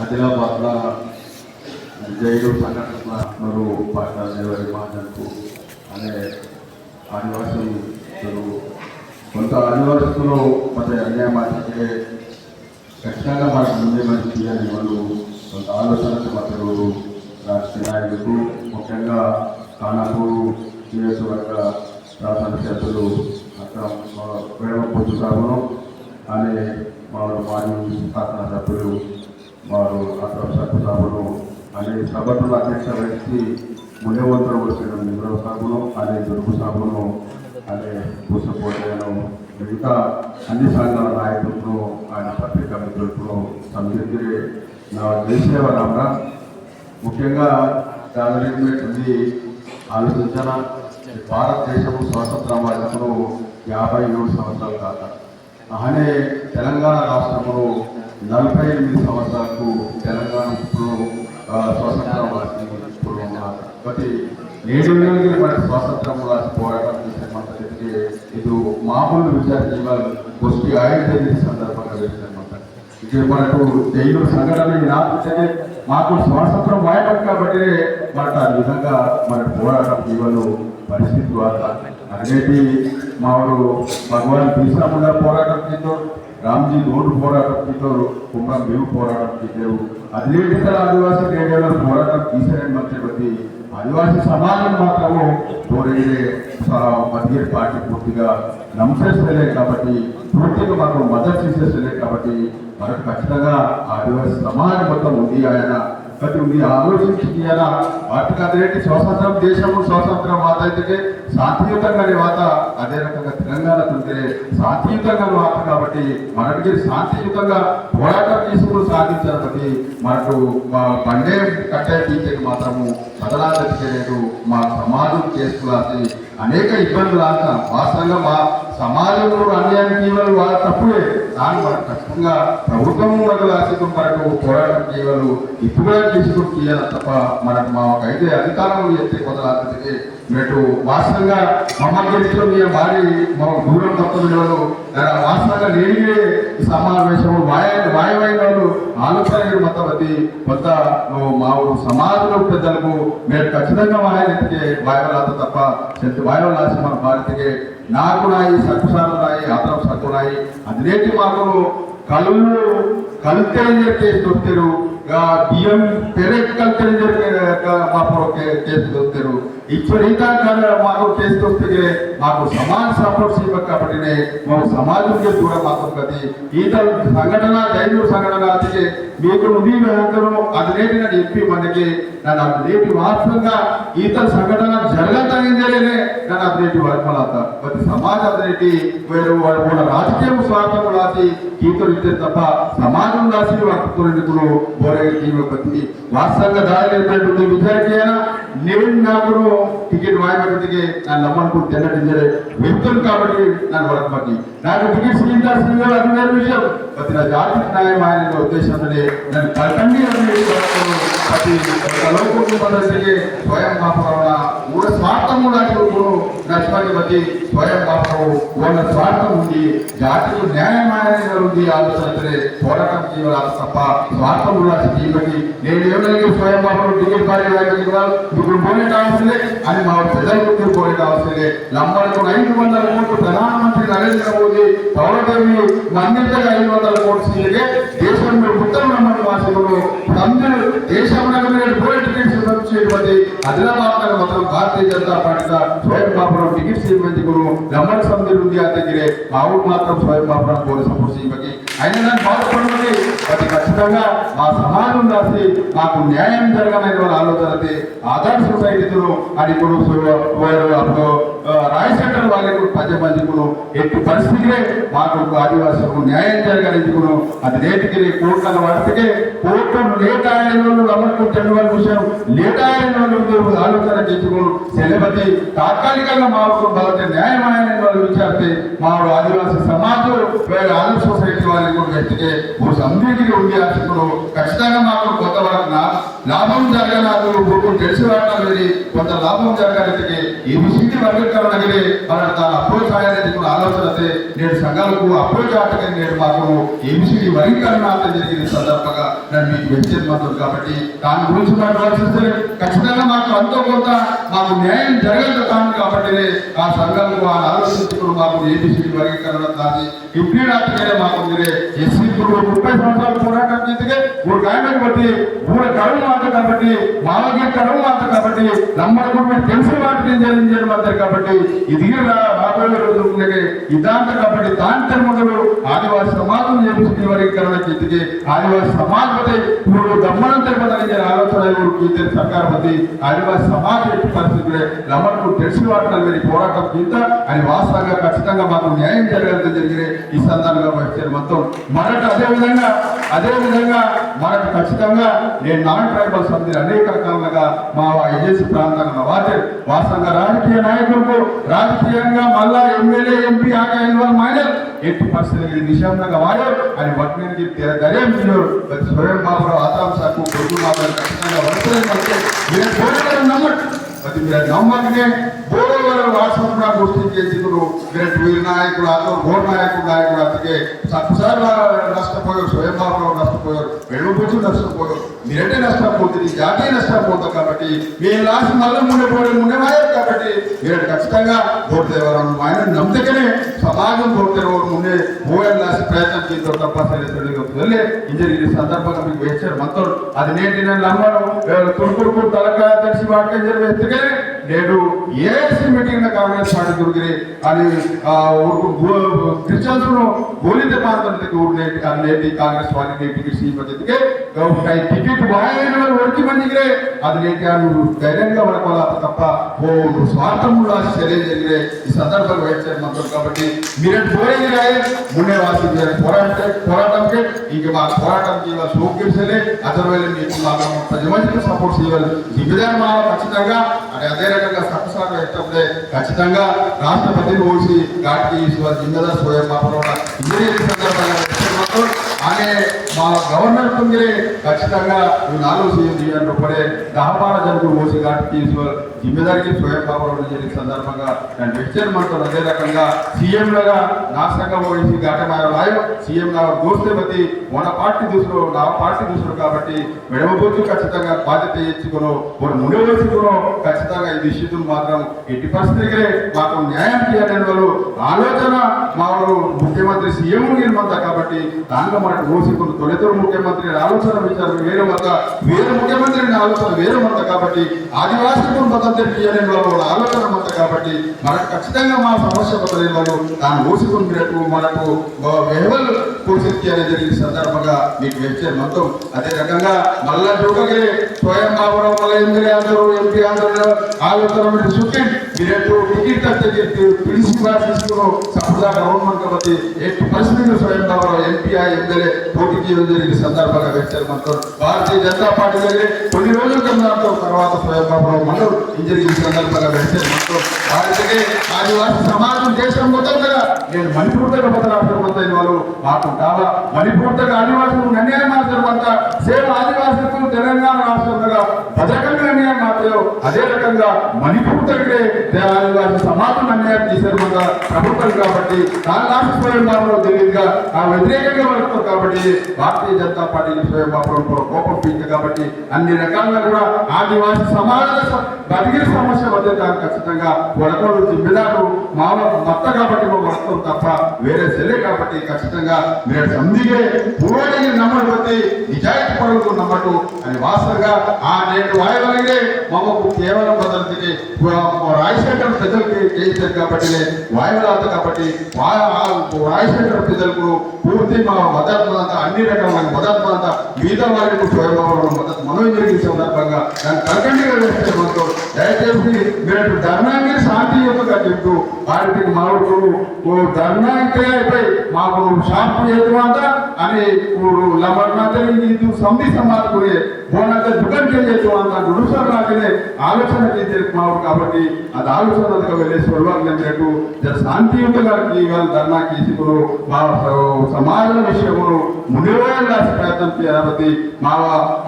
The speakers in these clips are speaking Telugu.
ఆదిలాబాద్లో జైలు సంఘటనలు పాఠశాల మాటలకు అనే ఆదివాసులు కొంత ఆదివాసులు మరి అన్యాయం అంటే ఖచ్చితంగా మనకు ముందే మంచి అని వాళ్ళు కొంత ఆలోచనకు మద్దతు రాజకీయ నాయకులకు ముఖ్యంగా ఖానాపూర్ నియోజకవర్గ శాసనసభ్యులు అక్కడ వేమపోతు సాగును అనే వారు మాజీ శాసనసభ్యులు వారు అక్కడ సభ్యులు అనే సభను అధ్యక్ష వహించి ముఖ్యమంత్రి వచ్చిన నిద్ర సాగును అనే దుర్గు సాగును అనే పూసపోటను మిగతా అన్ని సంఘాల నాయకులను ఆయన పత్రికా మిత్రులను సంతృప్తి నా దేశేవరామరా ముఖ్యంగా దాని ఆలోచించిన భారతదేశము స్వాతంత్రం వాదకులు 57 సంవత్సరాలు కాక అలానే తెలంగాణ రాష్ట్రంలో 48 సంవత్సరాలకు తెలంగాణ స్వాతంత్రం వారికి కాబట్టి 7 ఏళ్ళకి మనకి స్వాతంత్రం పోరాటం చేసేమంటే ఇది మామూలు విద్యార్థి గోష్ఠి ఆయుర్వేద సందర్భంగా వేసినమాట ఇది మనకు జైలు సంఘటన రాకపోతే మాకు స్వాతంత్రం వాయటం కాబట్టి మనకు ఆ విధంగా మన పోరాటం జీవలు పరిస్థితి ద్వారా అనేది మావాడు భగవాన్ బిర్సా ముండా పోరాటం చేశారు, రామ్జీ గోండు పోరాటం చేశారు, కుమ్మం భీము పోరాటం చేశారు. అదే ఇతర ఆదివాసీ రేడియోల పోరాటం తీసారని మంత్రి ఆదివాసీ సమాజం మాత్రము కోరేదే మధ్య పార్టీ పూర్తిగా నమ్మేస్తలే కాబట్టి పూర్తిగా మాకు మద్దతు చేసేస్తలే కాబట్టి మనకు ఖచ్చితంగా ఆదివాసీ సమాజం మొత్తం ఉంది ఆయన ప్రతి ఉంది ఆలోచించి వాటికి అదేంటి స్వాతంత్రం దేశము స్వాతంత్రం వాత అయితే శాంతియుతంగా వాత అదే రకంగా తెలంగాణ ఉంటే శాంతియుతంగా వాత కాబట్టి మనకి శాంతియుతంగా పోరాటం తీసుకుని సాధించారు బట్టి మనకు పండే కట్టే టీచర్ మాత్రము బదలాలేదు మా సమాజం చేసుకోవాల్సి అనేక ఇబ్బందులు అంతా వాస్తవంగా మా సమాజంలో అన్యాయం జీవాలు వాళ్ళ తప్పులే దాన్ని మనకు ఖచ్చితంగా ప్రభుత్వం రాసికు మనకు పోరాటం జీవాలు ఇప్పుడు తీసుకుని తీయాలి తప్ప మనకు మాకైతే అధికారంలో ఎత్తే కొదలాంటిది మీరు వాస్తవంగా మమ్మల్ని గెలిచిన మీరు భారీ మా దూరం తప్ప విలువలు వాస్తవంగా నేనే ఈ సమావేశం వాయువైన వాళ్ళు ఆలోచన మొత్తం అది కొత్త మా సమాజంలో పెద్దలకు మీరు ఖచ్చితంగా వాయనెత్తికే వాయువలాత తప్ప వాయువులు రాసి మన భారతకి నాకున్నాయి సక్కుసారున్నాయి ఆత్రం సక్కున్నాయి అదిలేటి మాకు కళ్ళు కేసు దొరుకుతారు బియ్యం పెరట్ కలితే మాకు కేసు దొరుకుతారు ఇచ్చరీతా మాకు కేసు దొరికితే మాకు సమాజ సపోర్ట్ చేయಬೇಕು కాబట్టి మాకు సమాజంలో దూరం మాత్రం కది ఈత సంఘటన జైలు సంఘటన అది మీకు నువ్వు వేంకను అది నేటి నన్ను చెప్పి మనకి నన్ను అది నేటి వాస్తవంగా ఈత సంఘటన జరగతనే నన్ను అది నేటి వర్మలాత ప్రతి సమాజ అదేటి వేరు వాళ్ళ రాజకీయ స్వార్థం రాసి ఈతలు ఇస్తే తప్ప సమాజం రాసి వర్తులు బోరే ప్రతి వాస్తవంగా దాని విద్యార్థి అయినా నేను నాకు టికెట్ వాయిదాకి నన్ను నమ్మనుకుని తిన్నట్టు వ్యక్తులు కాబట్టి నన్ను వరకబట్టి నాకు టికెట్ స్వీకరించాల్సింది అది వేరే విషయం ప్రతి నా జాతి న్యాయం ఆయన ఉద్దేశంతోనే నన్ను కలకండి ప్రతి లోకంకి స్వయం కాపాడ కూడా స్వార్థం కూడా నష్టపడి బట్టి స్వయం కాపాడు వాళ్ళ స్వార్థం ఉంది జాతికి న్యాయమైన ఉంది ఆలోచనతోనే పోరాటం చేయాలి తప్ప స్వార్థం కూడా జీవకి నేను ఏమైనా స్వయం కాపాడు టికెట్ ఇప్పుడు పోనే కావాల్సిందే అని మా ప్రజలకు పోనే కావాల్సిందే లంబాలకు 500 కోట్లు ప్రధానమంత్రి నరేంద్ర మోదీ పౌరదేవి మన్నించగా 500 కోట్లు సీలిగే దేశంలో ఉత్తర వాసులు అందరూ దేశంలో పోయేటువంటి ఆదిలాబాద్ మొత్తం భారతీయ జనతా పార్టీగా స్వయం కాపురం టికెట్ సీమెందుకును లంబడ సమితి ఉంది దగ్గరే మా ఊరు మాత్రం స్వయం కాపురం పోలీసు సపోర్ట్ చేయబట్టి అయినా నన్ను బాధపడుతుంది అది ఖచ్చితంగా మా సమాజం రాసి మాకు న్యాయం జరగమైన వాళ్ళ ఆలోచన ఆధార్ సొసైటీతో అది ఇప్పుడు రాయ్ సెంటర్ వాళ్ళకు 10 మందికును ఎట్టి పరిస్థితిలో మాకు ఆదివాసులకు న్యాయం జరగనించుకును అది నేటికి కోర్టుల వాటికే కోర్టు లేట్ అయిన వాళ్ళు అమలుకుంటున్న వాళ్ళ విషయం లేట్ అయిన వాళ్ళు ఆలోచన చేసుకుని సెలబతి తాత్కాలికంగా మాకు వాళ్ళకి న్యాయమైన వాళ్ళు విచారిస్తే మా ఆదివాసీ సమాజం ఆధార్ సొసైటీ వాళ్ళకి వ్యక్తికి సందిగ్ధి ఉంది ఆశకులు ఖచ్చితంగా మాకు కొత్త వాళ్ళకి లాభం జరగనాదు భూములు తెలిసి రావడం కొంత లాభం జరగాలి ఈ విషయం వర్గీకరణ మన తాను అప్రోచ్ అయ్యాలని కూడా ఆలోచన నేడు సంఘాలకు అప్రోచ్ ఆటగా నేడు మాకు ఏబిసిడి వర్గీకరణ జరిగిన సందర్భంగా నేను మీకు వెచ్చేది మాత్రం కాబట్టి దాని గురించి మాట్లాడాల్సి ఖచ్చితంగా మాకు అంతో కొంత మాకు న్యాయం జరగదు కాబట్టి ఆ సంఘాలకు ఆ ఆలోచించుకుని మాకు ఏబిసిడి వర్గీకరణ దాది ఇంప్లీడ్ ఆటగానే మాకు ఎస్సీ 30 సంవత్సరాలు పోరాటం చేతికే 3 గాయలకు బట్టి 3 కరువు మాట కాబట్టి మావకి కరువు మాట కాబట్టి నమ్మకం మీద తెలిసిన వాటిని జరిగించడం అంటారు కాబట్టి ఇది రాబోయే రోజులకి ఇదాంత కాబట్టి దాంతో మొదలు ఆదివాసి సమాజం ఏబిసిడి వర్గీకరణ చేతికి ఆదివాసి సమాజపతి ఇప్పుడు దమ్మనం తెరపదని ఆలోచన ఇద్దరు సర్కార్ పతి ఆదివాసి సమాజ ఎట్టి పరిస్థితులే నమ్మకం తెలిసిన వాటిని పోరాటం కింద అని వాస్తవంగా ఖచ్చితంగా మాకు న్యాయం జరగాలని జరిగిన ఈ సందర్భంగా వచ్చారు మొత్తం మనకు అదేవిధంగా మనకు ఖచ్చితంగా నేను నాన్ ట్రైబల్ సమితి అనేక రకాలుగా మా ఏజెన్సీ ప్రాంతంలో వాస్తవంగా రాజకీయ నాయకులకు రాజకీయంగా మళ్ళా ఎమ్మెల్యే ఎంపీ ఆకాయన్ మైనర్ ఎట్టి పరిస్థితులు నిశాంతంగా వాడారు అని వడ్మీకి ధైర్యం స్వయం బాబురావు ఆతాంశాకు కొడుకు బాబు ఖచ్చితంగా వస్తుంది మీరు నమ్మట్టు అది మీరు నమ్మకనే బోడో వారు వాట్సాప్గా గుర్తించేందుకు మీరు వీరి నాయకుడు గోడ్ నాయకుడు అందుకే సబ్సార్లు నష్టపోయారు స్వయం బాబురావు నష్టపోయారు వెలుగుబుచ్చు నష్టపోయారు మీరంటే నష్టపోతుంది జాతీయ నష్టపోతాం కాబట్టి మీరు లాస్ట్ మళ్ళీ ముండేవారు కాబట్టి మీరు ఖచ్చితంగా బోర్దేవరం ఆయన నమ్మకనే సమాజం బోర్దేవారు ముందే ఓఎల్ లాస్ట్ ప్రయత్నం చేద్దాం తప్పనిసరి వెళ్ళి ఇంజనీర్ సందర్భంగా మీకు వేసారు మొత్తం అది నేటి నేను నమ్మడం తుడుకుడుకు తలకాయ తెలిసి వాటికే నేడు ఏఎస్సీ మీటింగ్ కాంగ్రెస్ పార్టీ దొరికిరి అని క్రిస్టియన్స్ గోలితే ప్రాంతం నేటి కాంగ్రెస్ పార్టీ టికెట్ సీపతికే టికెట్ బాగా ఒడికి మందిగిరే అది నేటి ధైర్యంగా వరకాల తప్ప ఓ స్వార్థంలో చర్య జరిగిరే ఈ సందర్భంగా వేచారు మొత్తం కాబట్టి మీరు పోయేది రాయే ముండే వాసి పోరాటంకే ఇంక మా పోరాటంకి ఇవాళ సోకిసలే అదర్వేళ మీకు ప్రతి మందికి సపోర్ట్ చేయాలి ఈ విధానం మా ఖచ్చితంగా అదే రకంగా సత్సాగా ఇష్టపడే ఖచ్చితంగా రాష్ట్రపతిని ఓసి ఘాట్కి జిమ్మేదార్ స్వయం ఇంజనీరింగ్ సందర్భంగా అనే మా గవర్నర్ పొందిరే ఖచ్చితంగా ఈ 4 సీఎం చేయాలని పడే దహపాల జంతువు ఓసి ఘాట్కి జిమ్మేదారికి స్వయం బాబురావు జరిగిన సందర్భంగా నేను వెచ్చర్ మాత్రం అదే రకంగా సీఎంలుగా నా సంఘం ఓసి ఘాటమాయ రాయో సీఎం నా దోస్తే బతి మన పార్టీ దూసరు నా పార్టీ దూసరు కాబట్టి మెడమబోతు ఖచ్చితంగా బాధ్యత ఇచ్చుకును ఒక ముందు వేసుకును ఖచ్చితంగా ఈ విషయం మాత్రం ఎట్టి పరిస్థితికే మాకు న్యాయం చేయాలని వాళ్ళు ఆలోచన మా ముఖ్యమంత్రి సీఎం నిర్మంతా కాబట్టి దాంట్లో మనకు ఓసికుని తొలితూరు ముఖ్యమంత్రి ఆలోచన విచారం వేరే ముఖ్యమంత్రి ఆలోచన వేరే మంత కాబట్టి ఆదివాసులకు స్వతంత్రం చేయాలని వాళ్ళు ఆలోచన మంత కాబట్టి మనకు ఖచ్చితంగా మా సమస్య పడలేని వాళ్ళు దాన్ని ఓసుకుని మనకు వ్యవహారాలు పోషించి అనేది జరిగిన సందర్భంగా మీకు వెచ్చారు మొత్తం అదే రకంగా మళ్ళా చూడగే స్వయం బాబురావు మళ్ళీ ఎమ్మెల్యే అందరూ ఎంపీ అందరూ ఆలోచన సుఖం మీరు టికెట్ పిలిచి తీసుకుని సపోదా గవర్నమెంట్ కాబట్టి ఎట్టి పరిస్థితులు స్వయం బాబురావు ఎంపీ ఎమ్మెల్యే పోటీకి జరిగిన సందర్భంగా వెచ్చారు మొత్తం భారతీయ జనతా పార్టీ దగ్గర కొన్ని రోజుల కింద తర్వాత స్వయం బాబురావు మనం జరిగిన సందర్భంగా వెచ్చారు మొత్తం వారికి ఆదివాసి సమాజం దేశం మొత్తం కదా నేను మణిపూర్తగా కొత్త రాష్ట్రం మొత్తం వాళ్ళు మాకు కావా మణిపూర్తగా ఆదివాసులు అన్యాయం మాత్రం అంతా సేమ్ ఆదివాసులకు తెలంగాణ రాష్ట్రంగా భద్రకంగా అన్యాయం మాత్రం అదే రకంగా మణిపూర్తగే ఆదివాసి సమాజం అన్యాయం చేశారు మన ప్రభుత్వం కాబట్టి దాని రాష్ట్ర స్వయం బాబురావు తెలియదుగా ఆ వ్యతిరేకంగా వస్తారు కాబట్టి భారతీయ జనతా పార్టీ స్వయం బాబురావు కోపం పీక కాబట్టి అన్ని రకాలుగా కూడా ఆదివాసి సమాజ బతికిన సమస్య వద్ద ఖచ్చితంగా వడకోడు జిమ్మెదారు మామ మత్త కాబట్టి మా వడతాం తప్ప వేరే సెలే కాబట్టి ఖచ్చితంగా మీరు సందిగే పూర్వడికి నమ్మడు బట్టి నిజాయితీ పడుతూ నమ్మటు అని వాస్తవంగా ఆ నేటి వాయువలగే మామకు కేవలం బదలికి రాజశేఖర్ ప్రజలకి చేశారు కాబట్టి వాయువులంతా కాబట్టి రాజశేఖర్ ప్రజలకు పూర్తి మా మద్దతు అన్ని రకాల మద్దతు మిగతా వారికి స్వయంభావం మద్దతు మనం జరిగిన సందర్భంగా దాన్ని కలకండిగా వేస్తే మనతో దయచేసి మీరు ధర్నాన్ని శాంతియుతంగా చెప్తూ వారికి మాకు ధర్నా అయితే అయిపోయి మాకు శాంతి చేతువంత అని లమ్మడి సంధి సమాజకునే మోనంత దుఃఖం చేతువంత గురుసారు లాగానే ఆలోచన చేసే మాకు కాబట్టి అది ఆలోచనగా వెళ్ళే స్వరూపం శాంతియుతంగా ధర్నా తీసుకుని మా సమాజ విషయమును మునివేయాలి ప్రయత్నం చేయాలి మా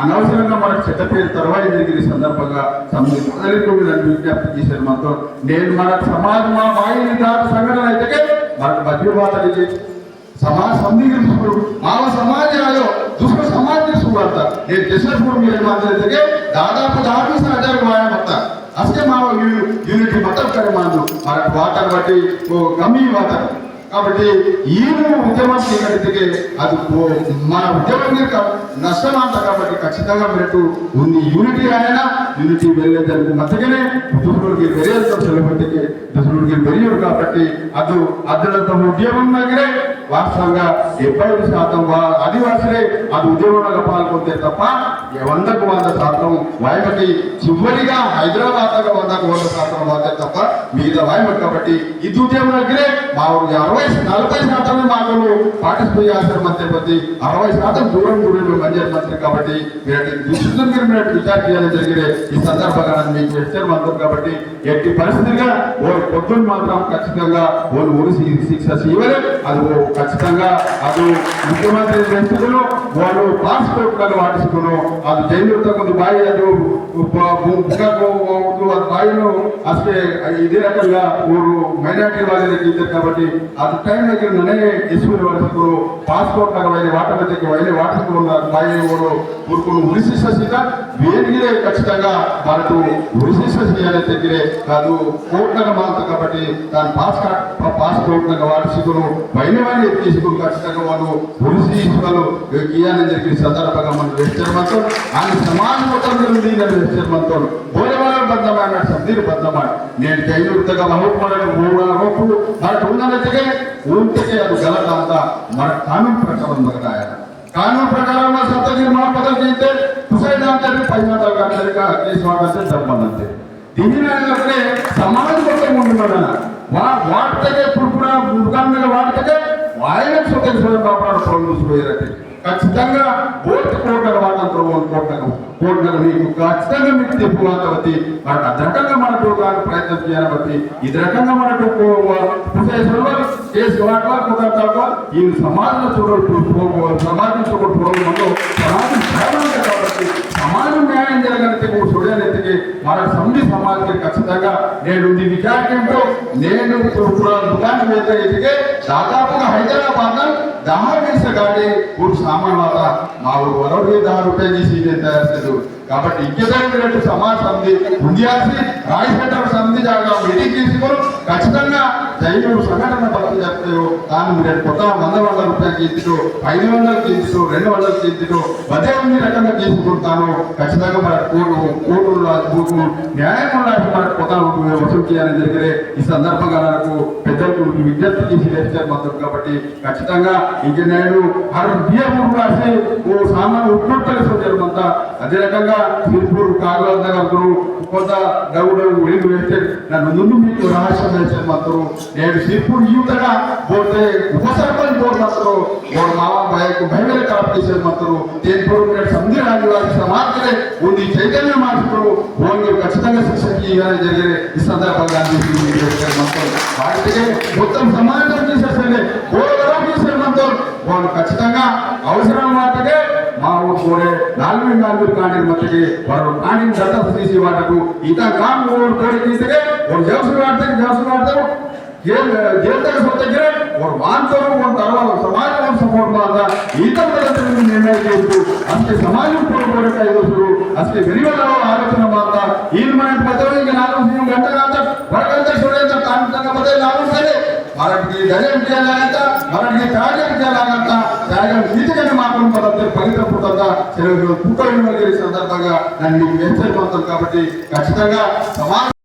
అనవసరంగా మనకు చెడ్డ పేరు తర్వాత జరిగిన సందర్భంగా విజ్ఞప్తి చేశారు మనతో నేను మన సమాజం మా వాయిని దాటి సంఘటన అయితే మనకు మధ్యవాదాలు సమాజ సంధికులు మావ సమాజాలు దుష్ట సమాజ సువార్త ये केशरपुर मेरे मानते थे दादाపు 10,000 वाया मत असके माव यूनिटी मतलब करे मानो हमारा वाटर बटी वो कमी वाटर కాబట్టి ఈయన ఉద్యమం చేయగలిగితే అది మన ఉద్యమం నష్టం అంట కాబట్టి ఖచ్చితంగా మీరు ఉంది యూనిటీ ఆయన యూనిటీ వెళ్ళేదానికి మధ్యగానే దుస్తుడికి వెరియర్ సెలవుకి దుస్తుడికి వెరియర్ కాబట్టి అది అదనంత ఉద్యమం దగ్గరే వాస్తవంగా 75% ఆదివాసులే అది ఉద్యమంలో పాల్గొంటే తప్ప 100కు 100% వాయమకి చివరిగా హైదరాబాద్ దగ్గర 100కు 100% వాదే తప్ప మిగతా వాయమ కాబట్టి ఇది ఉద్యమం దగ్గరే మా 40% మాటలు పార్టిసిపేట్ చేస్తారు మంత్రి ప్రతి 60% దూరం మంజర్ మంత్రి కాబట్టి మీరు విచారణ చేయాలని జరిగితే ఈ సందర్భంగా మీకు హెచ్చరిక మంత్రం కాబట్టి ఎట్టి పరిస్థితిగా పొద్దున్న మాత్రం ఖచ్చితంగా ఊరి శిక్ష ఇవ్వలే అది ఖచ్చితంగా అది ముఖ్యమంత్రి వ్యక్తులు వాళ్ళు పాస్పోర్ట్ వాటిస్తున్నారు అది జైలు కొంత బాయి అది బాయిలో అసలు ఇదే రకంగా ఊరు మైనార్టీ వాళ్ళకి ఇద్దరు కాబట్టి అది టైం దగ్గర నన్నే ఎస్పీలు వాళ్ళకు పాస్పోర్ట్ లాగా వాటర్ దగ్గర వాటర్ బాయి ఊరుకుని ఉరిశిష్ట సీత వేడిగిరే ఖచ్చితంగా మనకు ఉరిశిష్ట చేయాలి దగ్గరే కాదు కోట్ల మాత కాబట్టి దాని పాస్పోర్ట్ వాటిసుకును వైనవాణి తీసుకుని ఖచ్చితంగా వాళ్ళు ఉరిశిష్టాలు గీయాలని చెప్పి సందర్భంగా మనం హెచ్చరిమంతో ఆయన సమాజ మొత్తం ఉంది హెచ్చరిమంతో బోధవాళ్ళ బద్దమైన సందీర్ బద్దమైన నేను కైలుగా మహోత్మలను రోపు మనకు ఉన్నదైతే ఊరికే అది గలత అంతా మన కానూన్ ప్రకారం మగతాయ కానూన్ ప్రకారం సప్తగిరి మహాపదం చేస్తే సుసైడ్ అంటే 10 గంటలుగా కేసు వాడంటే జరపదంతే దీనినే సమాజం మొత్తం ఉంటున్నాడు వాటికే ఇప్పుడు కూడా మృగాన్ని వాటికే ఆయన స్వతంత్ర బాబు చూసిపోయారంటే ఖచ్చితంగా కోట్ల వాటంతో కోట్ల మీకు ఖచ్చితంగా మీకు తెప్పుకోవాలి మనకు అది రకంగా మనకు ప్రయత్నం చేయాలి బట్టి ఇది రకంగా మనకు కేసు వాటాలు ఈ సమాజంలో సమాజం చూడకపోవడంలో సమాజం కాబట్టి సమాజం న్యాయం జరగలిగితే చూడలేనికి మన సమాజానికి ఖచ్చితంగా నేను ఇది విచారణతో నేను దుకాణం ఎదిగే దాదాపుగా హైదరాబాద్ 10 గాడి ఊరు సామాన్ వాత మా ఊరు వరవడి 10 రూపాయలు తీసి తయారు కాబట్టి ఇంకేదైనా సమాజ సమితి ఉండియాల్సి రాజపేట సమితి జాగా మీటింగ్ తీసుకొని ఖచ్చితంగా జైలు సంఘటన బతుకు చెప్తాయో దాన్ని మీరు కొత్త 100 రూపాయలకి ఇచ్చుటో 500కి ఇచ్చుటో 200కి ఇచ్చుటో అదే రకంగా తీసుకుంటాను ఖచ్చితంగా మన కోర్టులు న్యాయం మన కొత్త వసూలు చేయాలని జరిగితే ఈ సందర్భంగా నాకు పెద్దలకు విజ్ఞప్తి చేసి వేస్తారు మాత్రం కాబట్టి ఖచ్చితంగా ఇంజనీర్లు బియ్యం రాసి ఓ సామాన్లు ఉట్లుంటారు జరుగుతుందా అదే రకంగా సిరిపూర్ కాగలందరూ కొంత గౌడు ఉడికి వేస్తే నన్ను ముందు మీకు రహస్యం వేసారు మాత్రం నేను సిరిపూర్ యువతగా పోతే ఉప సర్పంచ్ బోర్డు మాత్రం మామ భయమే కలప చేసేది మాత్రం నేను సంధి రాజువారి సమాజమే ఉంది చైతన్యం మార్చుకోరు ఓన్లు ఖచ్చితంగా శిక్షకి ఇవ్వాలని జరిగే ఈ సందర్భంగా మొత్తం వాటికే మొత్తం సమాజం చేసేసండి ఓడవరం చేసే మొత్తం వాళ్ళు ఖచ్చితంగా అవసరం వాటికే మా ఊరు కోరే 4 కాండి మధ్యకి వారు కాండి దత్తత తీసి వాటకు ఇత కామ్ ఊరు కోడి తీస్తే ఒక జవసు వాడతారు जेल तक सोचते और मानते समाज सपोर्ट निर्णय अष्टे समाज अष्टे गरीब आलोचना इन मन गंटा मराठी ధైర్యం చేయాలంట మరాఠీ త్యాగం చేయాలంట త్యాగం నీతిగానే మాత్రం పవిత్ర పుట్టంతా పుట్టడం సందర్భంగా నన్ను హెచ్చరిక కాబట్టి ఖచ్చితంగా సమాజం